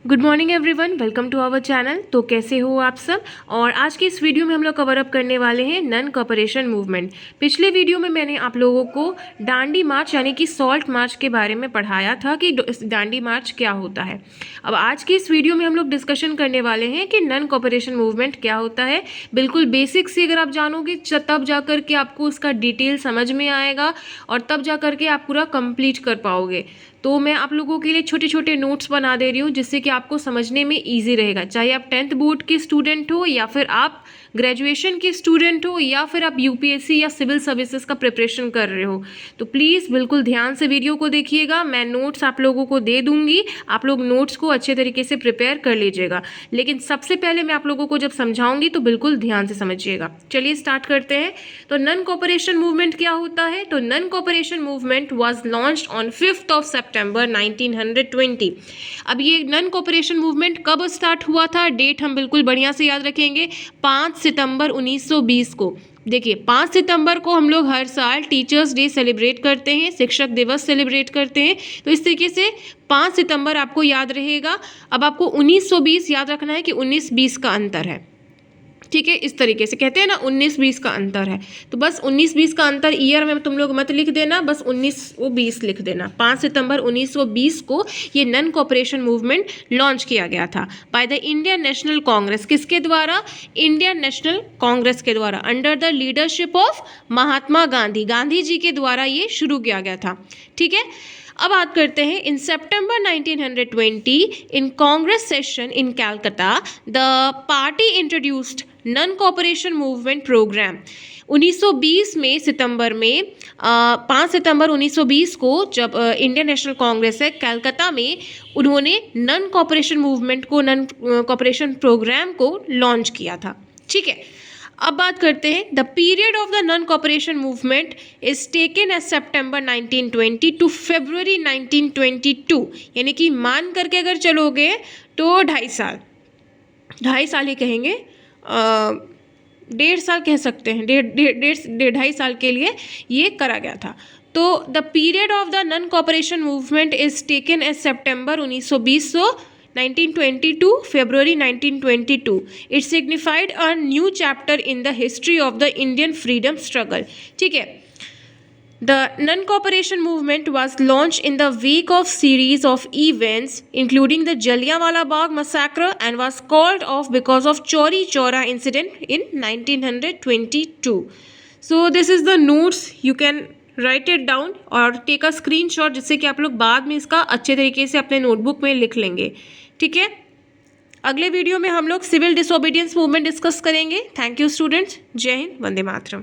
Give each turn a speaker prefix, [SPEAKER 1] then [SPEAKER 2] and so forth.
[SPEAKER 1] Good morning everyone, welcome to our channel. तो कैसे हो आप सब। और आज की इस वीडियो में हम लोग कवर अप करने वाले हैं नन कॉपरेशन मूवमेंट। पिछले वीडियो में मैंने आप लोगों को डांडी मार्च यानी कि सॉल्ट मार्च के बारे में पढ़ाया था कि डांडी मार्च क्या होता है। अब आज की इस वीडियो में हम लोग डिस्कशन करने वाले हैं कि नन कॉपरेशन मूवमेंट क्या होता है। बिल्कुल बेसिक से अगर आप जानोगे तब जा कर के आपको उसका डिटेल समझ में आएगा और तब जा कर के आप पूरा कंप्लीट कर पाओगे। तो मैं आप लोगों के लिए छोटे छोटे नोट्स बना दे रही हूँ जिससे कि आपको समझने में ईजी रहेगा। चाहे आप 10th बोर्ड के स्टूडेंट हो या फिर आप ग्रेजुएशन के स्टूडेंट हो या फिर आप यूपीएससी या सिविल सर्विसेज का प्रिपरेशन कर रहे हो, तो प्लीज़ बिल्कुल ध्यान से वीडियो को देखिएगा। मैं नोट्स आप लोगों को दे दूंगी, आप लोग नोट्स को अच्छे तरीके से प्रिपेयर कर लीजिएगा। लेकिन सबसे पहले मैं आप लोगों को जब समझाऊंगी तो बिल्कुल ध्यान से समझिएगा। चलिए स्टार्ट करते हैं। तो नन कॉपरेशन मूवमेंट क्या होता है। तो non cooperation movement was launched on 5th of September 1920। अब ये नन कॉपरेशन मूवमेंट कब स्टार्ट हुआ था, डेट हम बिल्कुल बढ़िया से याद रखेंगे, 5 सितंबर 1920 को। देखिए 5 सितंबर को हम लोग हर साल टीचर्स डे सेलिब्रेट करते हैं, शिक्षक दिवस सेलिब्रेट करते हैं। तो इस तरीके से 5 सितंबर आपको याद रहेगा। अब आपको 1920 याद रखना है कि 19-20 का अंतर है, ठीक है। इस तरीके से कहते हैं ना 19-20 का अंतर है, तो बस 19-20 का अंतर ईयर में तुम लोग मत लिख देना, बस 1920 लिख देना। 5 सितंबर 1920 को ये नन कॉपरेशन मूवमेंट लॉन्च किया गया था by the Indian national Congress. किसके द्वारा? इंडियन नेशनल कांग्रेस के द्वारा, under the leadership of Mahatma Gandhi. Gandhi ji के द्वारा ये शुरू किया गया था, ठीक है। अब बात करते हैं in September 1920 in Congress session in Calcutta the party introduced non cooperation movement programme. 1920 में सितंबर में 5 सितंबर 1920 को जब इंडियन नेशनल कांग्रेस है कलकत्ता में, उन्होंने नन कॉपरेशन मूवमेंट को, नन कॉपरेशन प्रोग्राम को लॉन्च किया था, ठीक है। अब बात करते हैं the period of the non cooperation movement is taken as September 1920 to February 1922, यानी कि मान करके अगर चलोगे तो 2.5 साल ही कहेंगे, 1.5 साल कह सकते हैं, 2.5 साल के लिए ये करा गया था। तो the period of the non cooperation movement is taken as September 1920 1920 to February 1922. It signified a new chapter in the history of the Indian freedom struggle. ठीक है। The non-cooperation movement was launched in the wake of series of events, including the Jallianwala Bagh massacre, and was called off because of Chauri Chaura incident in 1922. So this is the notes. You can write it down और take a screenshot जिससे कि आप लोग बाद में इसका अच्छे तरीके से अपने नोटबुक में लिख लेंगे, ठीक है। अगले वीडियो में हम लोग सिविल डिसोबीडियंस मूवमेंट डिस्कस करेंगे। Thank you students. जय हिंद, वंदे मातरम।